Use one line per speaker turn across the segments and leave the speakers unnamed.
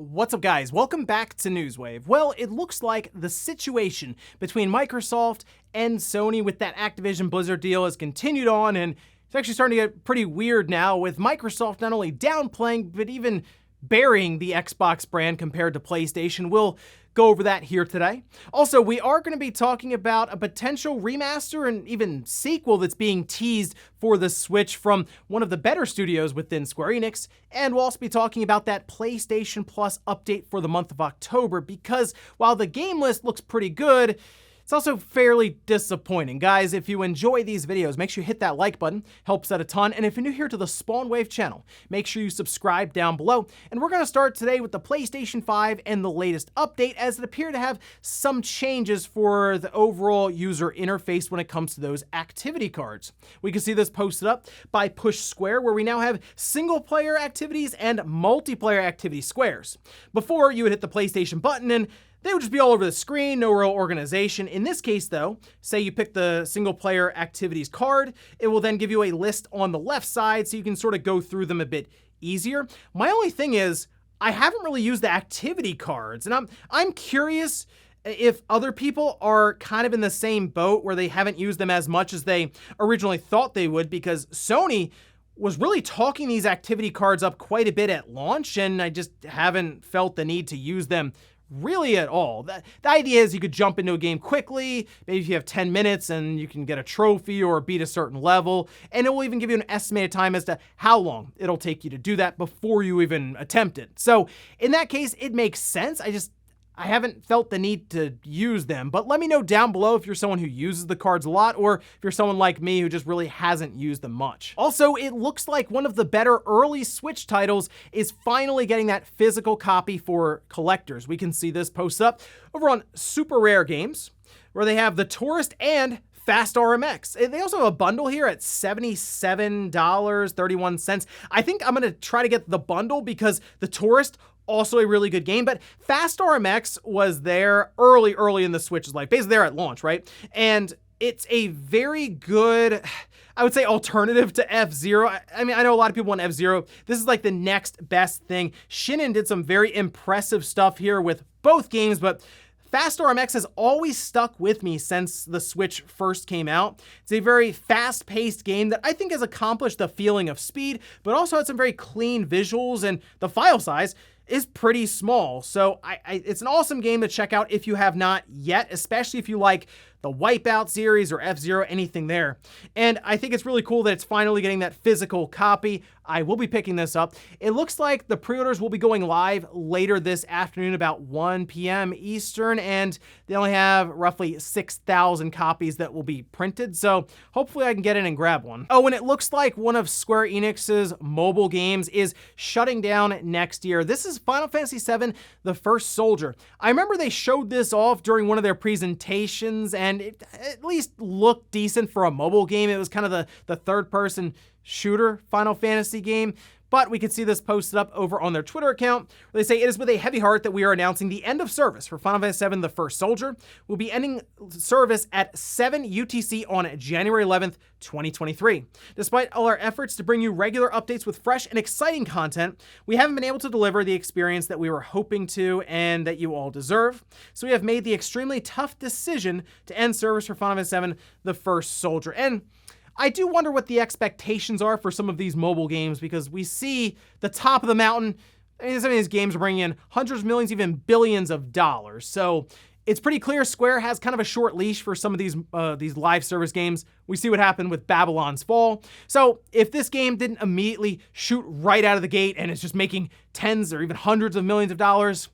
What's up, guys? Welcome back to Newswave. Well, it looks like the situation between Microsoft and Sony with that Activision Blizzard deal has continued on, and it's actually starting to get pretty weird now, with Microsoft not only downplaying, but even burying the Xbox brand compared to PlayStation. We'll go over that here today. Also, we are going to be talking about a potential remaster and even sequel that's being teased for the Switch from one of the better studios within Square Enix, and we'll also be talking about that PlayStation Plus update for the month of October, because while the game list looks pretty good, it's also fairly disappointing. Guys, if you enjoy these videos, make sure you hit that like button, helps out a ton. And if you're new here to the Spawn Wave channel, make sure you subscribe down below. And we're gonna start today with the PlayStation 5 and the latest update, as it appeared to have some changes for the overall user interface when it comes to those activity cards. We can see this posted up by Push Square, where we now have single player activities and multiplayer activity squares. Before, you would hit the PlayStation button and they would just be all over the screen, no real organization. In this case, though, say you pick the single player activities card, it will then give you a list on the left side so you can sort of go through them a bit easier. My only thing is, I haven't really used the activity cards, and I'm curious if other people are kind of in the same boat where they haven't used them as much as they originally thought they would, because Sony was really talking these activity cards up quite a bit at launch, and I just haven't felt the need to use them really at all. The idea is you could jump into a game quickly, maybe if you have 10 minutes and you can get a trophy or beat a certain level, and it will even give you an estimated time as to how long it'll take you to do that before you even attempt it. So in that case, it makes sense. I haven't felt the need to use them, but let me know down below if you're someone who uses the cards a lot, or if you're someone like me who just really hasn't used them much. Also, it looks like one of the better early Switch titles is finally getting that physical copy for collectors. We can see this post up over on Super Rare Games, where they have The Tourist and Fast RMX. They also have a bundle here at $77.31. I think I'm gonna try to get the bundle because The Tourist, also a really good game, but Fast RMX was there early in the Switch's life, basically there at launch, right? And it's a very good, I would say, alternative to F-Zero. I mean, I know a lot of people want F-Zero. This is like the next best thing. Shinnen did some very impressive stuff here with both games, but Fast RMX has always stuck with me since the Switch first came out. It's a very fast-paced game that I think has accomplished the feeling of speed, but also had some very clean visuals, and the file size is pretty small. So it's an awesome game to check out if you have not yet, especially if you like the Wipeout series or F-Zero, anything there. And I think it's really cool that it's finally getting that physical copy. I will be picking this up. It looks like the pre-orders will be going live later this afternoon, about 1 p.m. Eastern, and they only have roughly 6,000 copies that will be printed, so hopefully I can get in and grab one. Oh, and it looks like one of Square Enix's mobile games is shutting down next year. This is Final Fantasy VII, The First Soldier. I remember they showed this off during one of their presentations, and it at least looked decent for a mobile game. It was kind of the third-person shooter Final Fantasy game, but we can see this posted up over on their Twitter account, where they say, "It is with a heavy heart that we are announcing the end of service for Final Fantasy VII The First Soldier. We'll be ending service at 7 UTC on January 11th, 2023. Despite all our efforts to bring you regular updates with fresh and exciting content, we haven't been able to deliver the experience that we were hoping to and that you all deserve. So we have made the extremely tough decision to end service for Final Fantasy VII The First Soldier." And I do wonder what the expectations are for some of these mobile games, because we see the top of the mountain. I mean, some of these games are bringing in hundreds of millions, even billions of dollars. So it's pretty clear Square has kind of a short leash for some of these live service games. We see what happened with Babylon's Fall. So if this game didn't immediately shoot right out of the gate and it's just making tens or even hundreds of millions of dollars,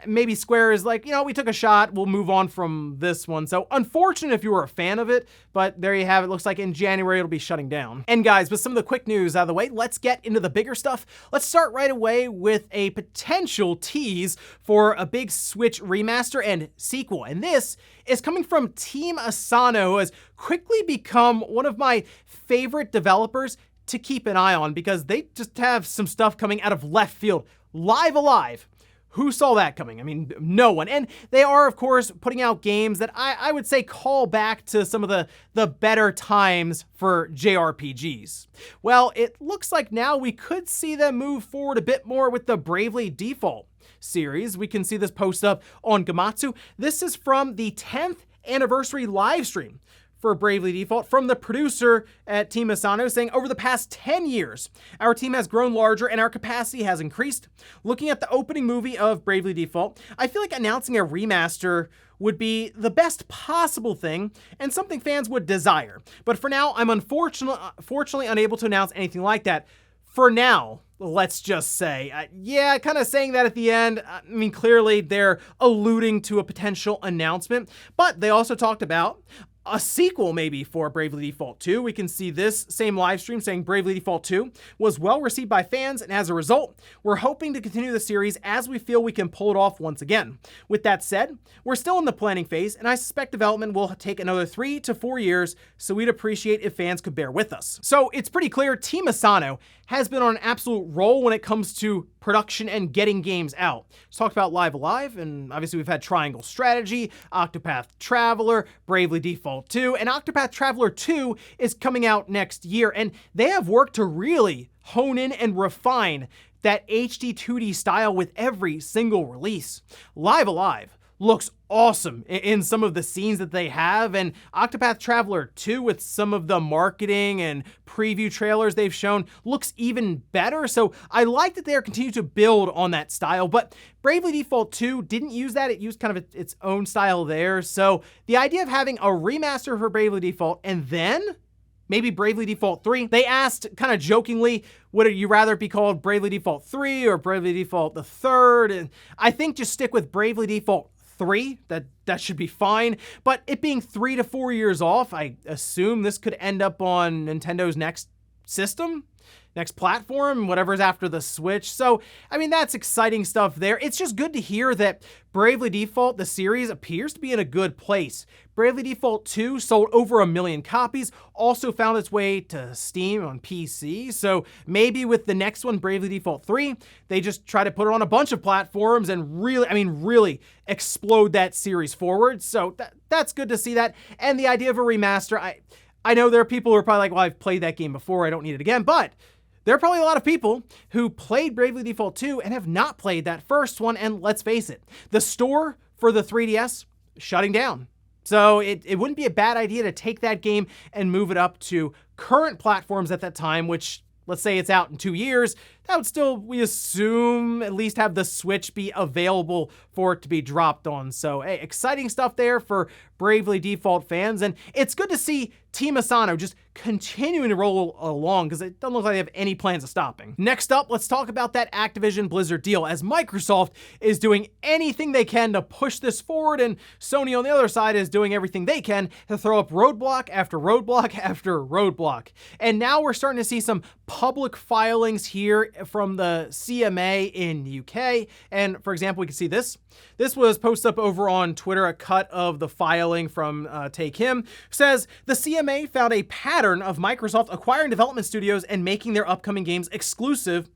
maybe Square is like, we took a shot, we'll move on from this one. So unfortunate if you were a fan of it, but there you have it. Looks like in January it'll be shutting down. And guys, with some of the quick news out of the way, let's get into the bigger stuff. Let's start right away with a potential tease for a big Switch remaster and sequel. And this is coming from Team Asano, who has quickly become one of my favorite developers to keep an eye on, because they just have some stuff coming out of left field. Live Alive. Who saw that coming? I mean, no one. And they are, of course, putting out games that I would say call back to some of the better times for JRPGs. Well, it looks like now we could see them move forward a bit more with the Bravely Default. series. We can see this post up on Gamatsu. This is from the 10th anniversary live stream for Bravely Default from the producer at Team Asano, saying, over the past 10 years, our team has grown larger and our capacity has increased. Looking at the opening movie of Bravely Default, I feel like announcing a remaster would be the best possible thing and something fans would desire. But for now, I'm unfortunately unable to announce anything like that. For now, let's just say. Yeah, kind of saying that at the end. I mean, clearly they're alluding to a potential announcement, but they also talked about a sequel maybe for Bravely Default 2. We can see this same live stream saying Bravely Default 2 was well received by fans, and as a result, we're hoping to continue the series as we feel we can pull it off once again. With that said, we're still in the planning phase, and I suspect development will take another 3 to 4 years, so we'd appreciate if fans could bear with us. So it's pretty clear Team Asano has been on an absolute roll when it comes to production and getting games out. Let's talk about Live Alive, and obviously we've had Triangle Strategy, Octopath Traveler, Bravely Default 2, and Octopath Traveler 2 is coming out next year, and they have worked to really hone in and refine that HD 2D style with every single release. Live Alive looks awesome in some of the scenes that they have, and Octopath Traveler 2 with some of the marketing and preview trailers they've shown looks even better. So I like that they're continuing to build on that style, but Bravely Default 2 didn't use that. It used kind of its own style there. So the idea of having a remaster for Bravely Default and then maybe Bravely Default 3. They asked kind of jokingly, would you rather it be called Bravely Default 3 or Bravely Default the Third? And I think just stick with Bravely Default 3, that should be fine. But it being 3 to 4 years off, I assume this could end up on Nintendo's next system, next platform, whatever's after the Switch. So, I mean, that's exciting stuff there. It's just good to hear that Bravely Default, the series, appears to be in a good place. Bravely Default 2 sold over 1 million copies, also found its way to Steam on PC. So maybe with the next one, Bravely Default 3, they just try to put it on a bunch of platforms and really explode that series forward. So that's good to see that. And the idea of a remaster, I know there are people who are probably like, well, I've played that game before, I don't need it again, but there are probably a lot of people who played Bravely Default 2 and have not played that first one, and let's face it, the store for the 3DS shutting down. So it wouldn't be a bad idea to take that game and move it up to current platforms at that time, which, let's say it's out in 2 years, that would still, we assume, at least have the Switch be available for it to be dropped on. So, hey, exciting stuff there for Bravely Default fans, and it's good to see Team Asano just continuing to roll along because it doesn't look like they have any plans of stopping. Next up, let's talk about that Activision Blizzard deal, as Microsoft is doing anything they can to push this forward, and Sony on the other side is doing everything they can to throw up roadblock after roadblock after roadblock. And now we're starting to see some public filings here from the CMA in the UK. And for example, we can see this. This was posted up over on Twitter, a cut of the filing from Take Him. Says, the CMA found a pattern of Microsoft acquiring development studios and making their upcoming games exclusive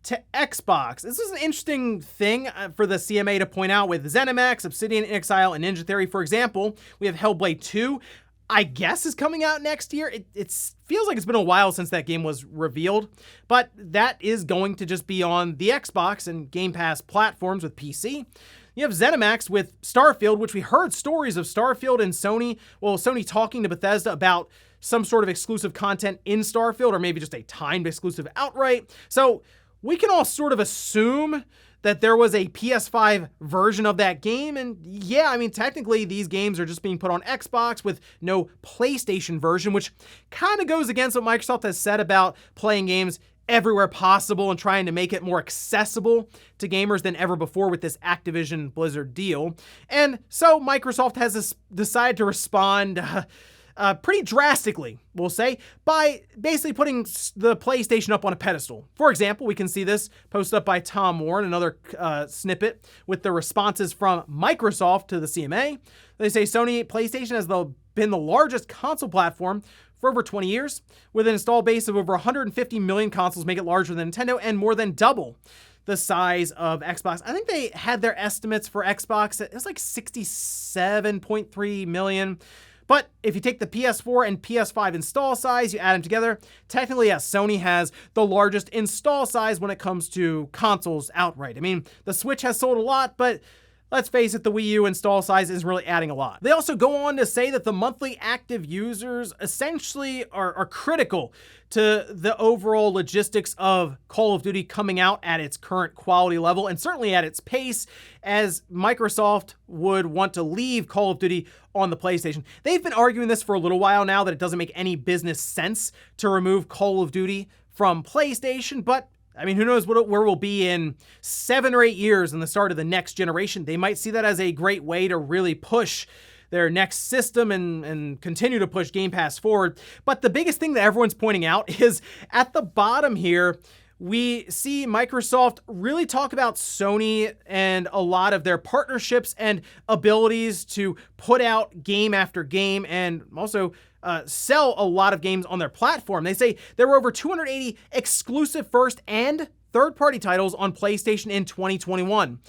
to Xbox. This is an interesting thing for the CMA to point out with ZeniMax, Obsidian, inXile, and Ninja Theory. For example, we have Hellblade 2, I guess is coming out next year. It feels like it's been a while since that game was revealed, but that is going to just be on the Xbox and Game Pass platforms with PC. You have ZeniMax with Starfield, which we heard stories of Starfield and Sony talking to Bethesda about some sort of exclusive content in Starfield, or maybe just a timed exclusive outright. So we can all sort of assume that there was a PS5 version of that game, and yeah, I mean, technically these games are just being put on Xbox with no PlayStation version, which kind of goes against what Microsoft has said about playing games everywhere possible and trying to make it more accessible to gamers than ever before with this Activision Blizzard deal. And so Microsoft has decided to respond pretty drastically, we'll say, by basically putting the PlayStation up on a pedestal. For example, we can see this posted up by Tom Warren, another snippet with the responses from Microsoft to the CMA. They say Sony PlayStation has been the largest console platform for over 20 years, with an install base of over 150 million consoles, make it larger than Nintendo and more than double the size of Xbox. I think they had their estimates for Xbox, it was like 67.3 million. But if you take the PS4 and PS5 install size, you add them together, technically, yes, Sony has the largest install size when it comes to consoles outright. I mean, the Switch has sold a lot, but let's face it, the Wii U install size isn't really adding a lot. They also go on to say that the monthly active users essentially are critical to the overall logistics of Call of Duty coming out at its current quality level and certainly at its pace, as Microsoft would want to leave Call of Duty on the PlayStation. They've been arguing this for a little while now, that it doesn't make any business sense to remove Call of Duty from PlayStation, but I mean, who knows where we'll be in 7 or 8 years in the start of the next generation. They might see that as a great way to really push their next system and continue to push Game Pass forward. But the biggest thing that everyone's pointing out is at the bottom here, we see Microsoft really talk about Sony and a lot of their partnerships and abilities to put out game after game and also sell a lot of games on their platform. They say there were over 280 exclusive first and third-party titles on PlayStation in 2021.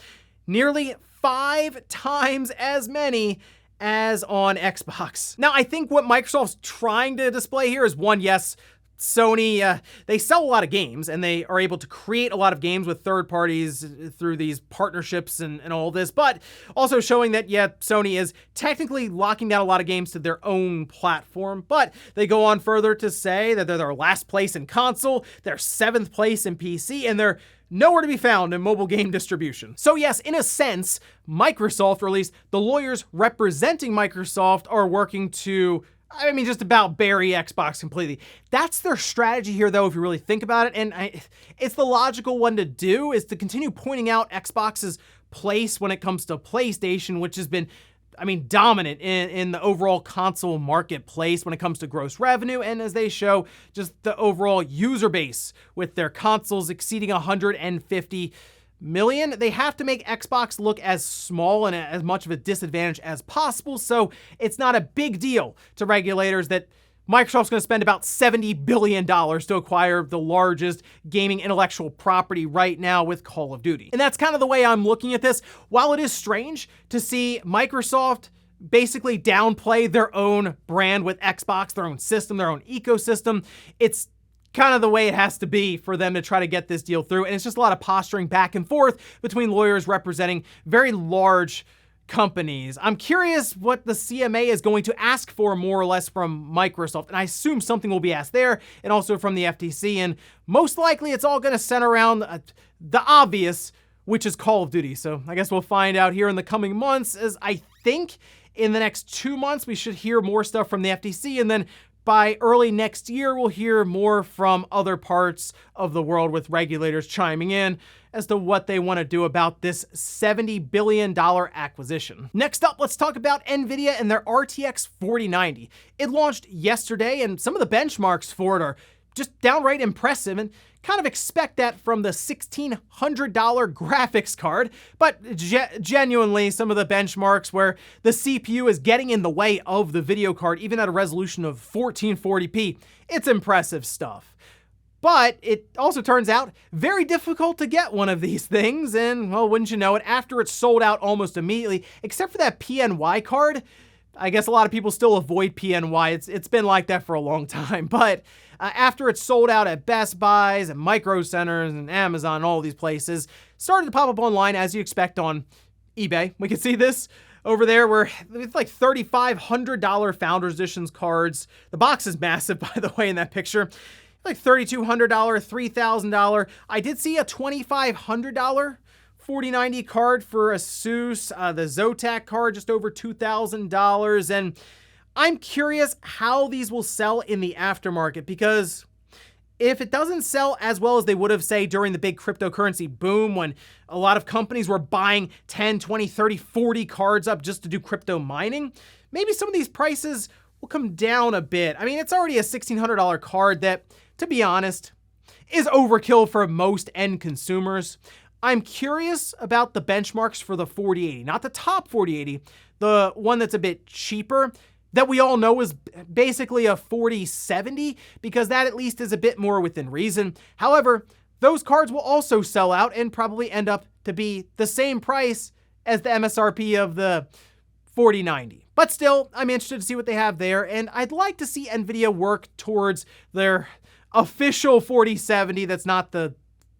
Nearly 5 times as many as on Xbox. Now, I think what Microsoft's trying to display here is one, yes, Sony, they sell a lot of games and they are able to create a lot of games with third parties through these partnerships and all this, but also showing that, yeah, Sony is technically locking down a lot of games to their own platform. But they go on further to say that they're their last place in console, they're 7th place in PC, and they're nowhere to be found in mobile game distribution. So yes, in a sense, Microsoft, or at least the lawyers representing Microsoft, are working to, I mean, just about bury Xbox completely. That's their strategy here, though, if you really think about it. And it's the logical one to do, is to continue pointing out Xbox's place when it comes to PlayStation, which has been, I mean, dominant in the overall console marketplace when it comes to gross revenue. And as they show, just the overall user base with their consoles exceeding 150 million, they have to make Xbox look as small and as much of a disadvantage as possible. So it's not a big deal to regulators that Microsoft's going to spend about $70 billion to acquire the largest gaming intellectual property right now with Call of Duty. And that's kind of the way I'm looking at this. While it is strange to see Microsoft basically downplay their own brand with Xbox, their own system, their own ecosystem, it's kind of the way it has to be for them to try to get this deal through. And it's just a lot of posturing back and forth between lawyers representing very large companies. I'm curious what the CMA is going to ask for, more or less, from Microsoft. And I assume something will be asked there, and also from the FTC. And most likely it's all going to center around the obvious, which is Call of Duty. So I guess we'll find out here in the coming months, as I think in the next 2 months we should hear more stuff from the FTC, and then by early next year, we'll hear more from other parts of the world with regulators chiming in as to what they want to do about this $70 billion acquisition. Next up, let's talk about Nvidia and their RTX 4090. It launched yesterday, and some of the benchmarks for it are just downright impressive, and kind of expect that from the $1,600 graphics card, but genuinely some of the benchmarks where the CPU is getting in the way of the video card, even at a resolution of 1440p, it's impressive stuff. But it also turns out very difficult to get one of these things, and well, wouldn't you know it, after it's sold out almost immediately, except for that PNY card. I guess a lot of people still avoid PNY. It's been like that for a long time, but after it's sold out at Best Buys and Micro Centers and Amazon, all these places, started to pop up online as you expect on eBay. We can see this over there where it's like $3,500 Founders Editions cards. The box is massive, by the way, in that picture. Like $3,200, $3,000. I did see a $2,500 4090 card for Asus, the Zotac card just over $2,000, and I'm curious how these will sell in the aftermarket, because if it doesn't sell as well as they would have, say, during the big cryptocurrency boom when a lot of companies were buying 10, 20, 30, 40 cards up just to do crypto mining, maybe some of these prices will come down a bit. I mean, it's already a $1,600 card that, to be honest, is overkill for most end consumers. I'm curious about the benchmarks for the 4080, not the top 4080, the one that's a bit cheaper, that we all know is basically a 4070, because that at least is a bit more within reason. However, those cards will also sell out and probably end up to be the same price as the MSRP of the 4090. But still, I'm interested to see what they have there, and I'd like to see Nvidia work towards their official 4070 that's not the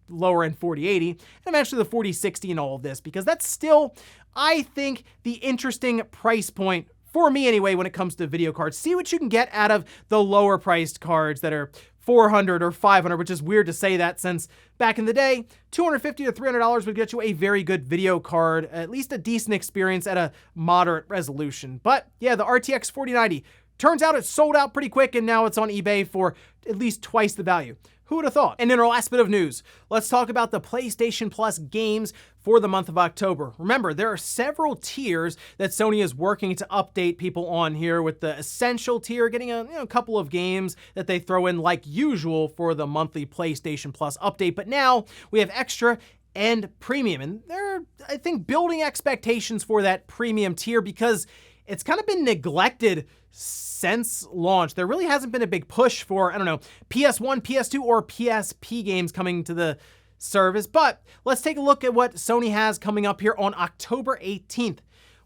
lower end 4080, and eventually the 4060 and all of this, because that's still, I think, the interesting price point for me anyway when it comes to video cards. See what you can get out of the lower priced cards that are $400 or $500, which is weird to say that since back in the day, $250 to $300 would get you a very good video card, at least a decent experience at a moderate resolution. But yeah, the RTX 4090, turns out it sold out pretty quick, and now it's on eBay for at least twice the value. Who would have thought? And in our last bit of news, let's talk about the PlayStation Plus games for the month of October. Remember, there are several tiers that Sony is working to update people on here, with the Essential tier getting a couple of games that they throw in like usual for the monthly PlayStation Plus update. But now we have Extra and Premium, and they're, I think, building expectations for that Premium tier because it's kind of been neglected since launch. There really hasn't been a big push for, I don't know, PS1, PS2, or PSP games coming to the service. But let's take a look at what Sony has coming up here on October 18th.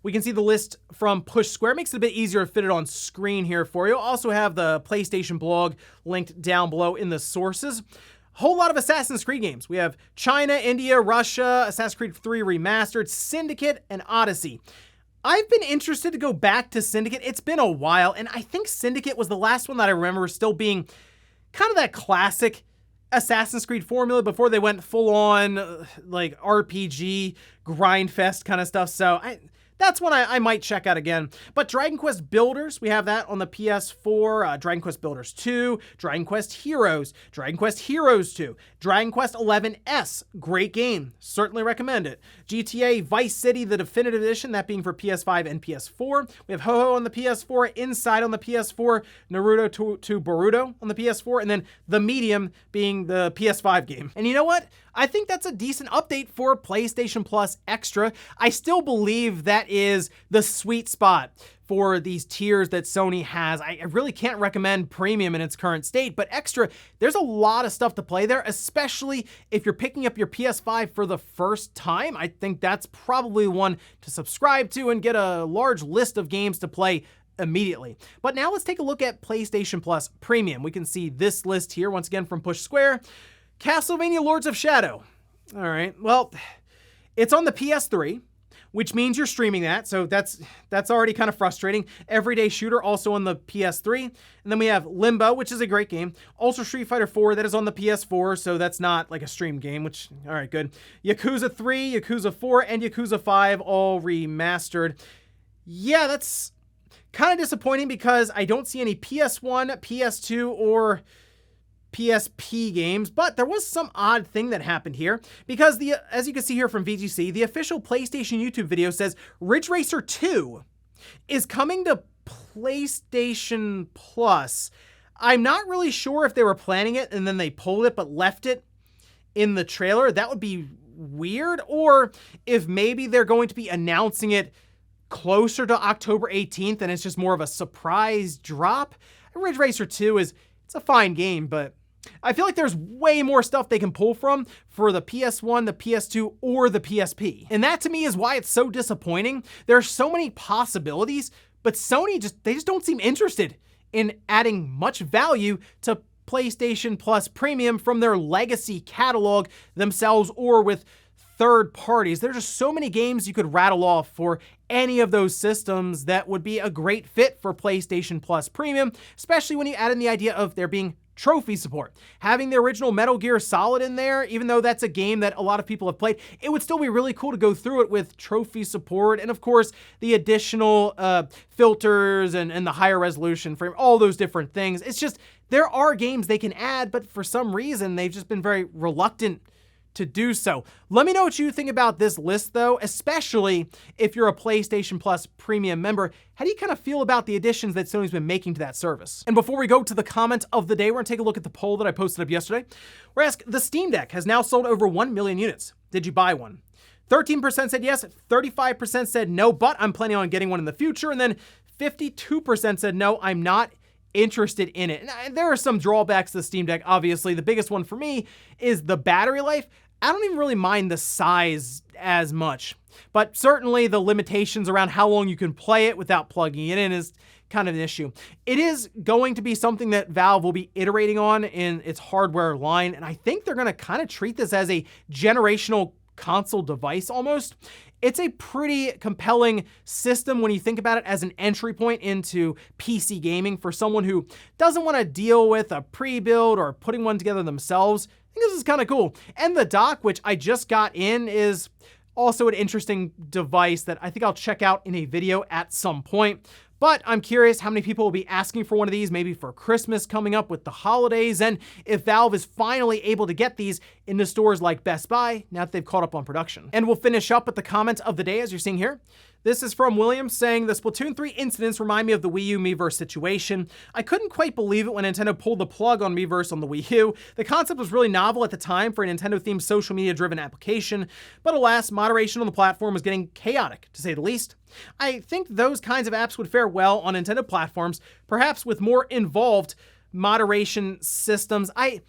We can see the list from Push Square. Makes it a bit easier to fit it on screen here for you. Also have the PlayStation blog linked down below in the sources. Whole lot of Assassin's Creed games. We have China, India, Russia, Assassin's Creed 3 Remastered, Syndicate, and Odyssey. I've been interested to go back to Syndicate. It's been a while, and I think Syndicate was the last one that I remember still being kind of that classic Assassin's Creed formula before they went full-on like RPG, grindfest kind of stuff. So that's one I might check out again. But Dragon Quest Builders, we have that on the PS4, Dragon Quest Builders 2, Dragon Quest Heroes 2, Dragon Quest 11S, great game, certainly recommend it. GTA Vice City, the Definitive Edition, that being for PS5 and PS4. We have Ho-Oh on the PS4, Inside on the PS4, Naruto to Boruto on the PS4, and then The Medium being the PS5 game. And you know what? I think that's a decent update for PlayStation Plus Extra. I still believe that is the sweet spot for these tiers that Sony has. I really can't recommend Premium in its current state, but Extra, there's a lot of stuff to play there, especially if you're picking up your PS5 for the first time. I think that's probably one to subscribe to and get a large list of games to play immediately. But now let's take a look at PlayStation Plus Premium. We can see this list here once again from Push Square. Castlevania Lords of Shadow. All right, well, it's on the PS3, which means you're streaming that, so that's already kind of frustrating. Everyday Shooter, also on the PS3. And then we have Limbo, which is a great game. Also Street Fighter 4, that is on the PS4, so that's not like a stream game, which, all right, good. Yakuza 3, Yakuza 4, and Yakuza 5, all remastered. Yeah, that's kind of disappointing because I don't see any PS1, PS2, or PSP games, but there was some odd thing that happened here because as you can see here from VGC, the official PlayStation YouTube video says Ridge Racer 2 is coming to PlayStation Plus. I'm not really sure if they were planning it and then they pulled it but left it in the trailer. That would be weird, or if maybe they're going to be announcing it closer to October 18th and it's just more of a surprise drop. Ridge Racer 2 it's a fine game, but I feel like there's way more stuff they can pull from for the PS1, the PS2, or the PSP. And that to me is why it's so disappointing. There are so many possibilities, but Sony they just don't seem interested in adding much value to PlayStation Plus Premium from their legacy catalog themselves or with third parties. There's just so many games you could rattle off for any of those systems that would be a great fit for PlayStation Plus Premium, especially when you add in the idea of there being trophy support. Having the original Metal Gear Solid in there, even though that's a game that a lot of people have played, it would still be really cool to go through it with trophy support and, of course, the additional filters and the higher resolution frame, all those different things. It's just, there are games they can add, but for some reason, they've just been very reluctant to do so. Let me know what you think about this list, though, especially if you're a PlayStation Plus Premium member. How do you kind of feel about the additions that Sony's been making to that service? And before we go to the comment of the day, we're gonna take a look at the poll that I posted up yesterday. We're asking, the Steam Deck has now sold over 1 million units. Did you buy one? 13% said yes, 35% said no, but I'm planning on getting one in the future, and then 52% said no, I'm not interested in it. And there are some drawbacks to the Steam Deck, obviously. The biggest one for me is the battery life. I don't even really mind the size as much. But certainly the limitations around how long you can play it without plugging it in is kind of an issue. It is going to be something that Valve will be iterating on in its hardware line, and I think they're going to kind of treat this as a generational console device almost. It's a pretty compelling system when you think about it as an entry point into PC gaming for someone who doesn't want to deal with a pre-build or putting one together themselves. I think this is kind of cool. And the dock, which I just got in, is also an interesting device that I think I'll check out in a video at some point. But I'm curious how many people will be asking for one of these, maybe for Christmas coming up with the holidays, and if Valve is finally able to get these into stores like Best Buy now that they've caught up on production. And we'll finish up with the comment of the day, as you're seeing here. This is from William saying, the Splatoon 3 incidents remind me of the Wii U Miiverse situation. I couldn't quite believe it when Nintendo pulled the plug on Miiverse on the Wii U. The concept was really novel at the time for a Nintendo-themed social media-driven application, but alas, moderation on the platform was getting chaotic, to say the least. I think those kinds of apps would fare well on Nintendo platforms, perhaps with more involved moderation systems. I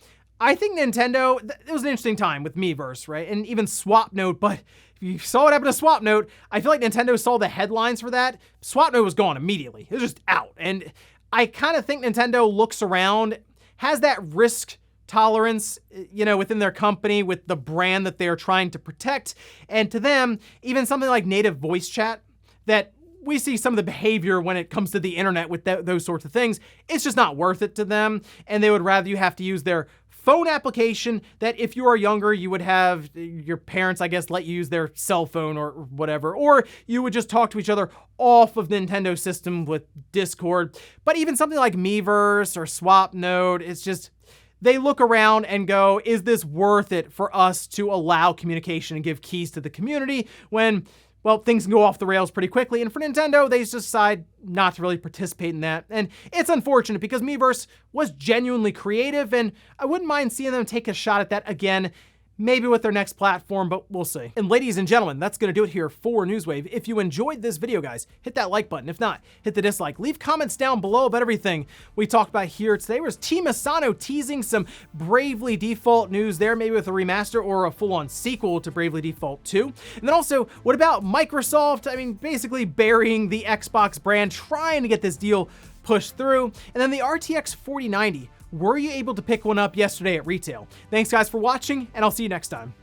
think Nintendo, it was an interesting time with Miiverse, right? And even SwapNote, but if you saw what happened to SwapNote, I feel like Nintendo saw the headlines for that. SwapNote was gone immediately. It was just out. And I kind of think Nintendo looks around, has that risk tolerance, within their company with the brand that they're trying to protect. And to them, even something like native voice chat, that we see some of the behavior when it comes to the internet with those sorts of things, it's just not worth it to them. And they would rather you have to use their phone application that if you are younger, you would have your parents, I guess, let you use their cell phone or whatever, or you would just talk to each other off of the Nintendo system with Discord. But even something like Miiverse or SwapNote, it's just, they look around and go, is this worth it for us to allow communication and give keys to the community when, well, things can go off the rails pretty quickly. And for Nintendo, they just decide not to really participate in that. And it's unfortunate because Miiverse was genuinely creative, and I wouldn't mind seeing them take a shot at that again, maybe with their next platform, but we'll see. And ladies and gentlemen, that's going to do it here for Newswave. If you enjoyed this video, guys, hit that like button. If not, hit the dislike. Leave comments down below about everything we talked about here today. Was Team Asano teasing some Bravely Default news there, maybe with a remaster or a full-on sequel to Bravely Default 2? And then also, what about Microsoft? I mean, basically burying the Xbox brand, trying to get this deal pushed through. And then the RTX 4090. Were you able to pick one up yesterday at retail? Thanks guys for watching, and I'll see you next time.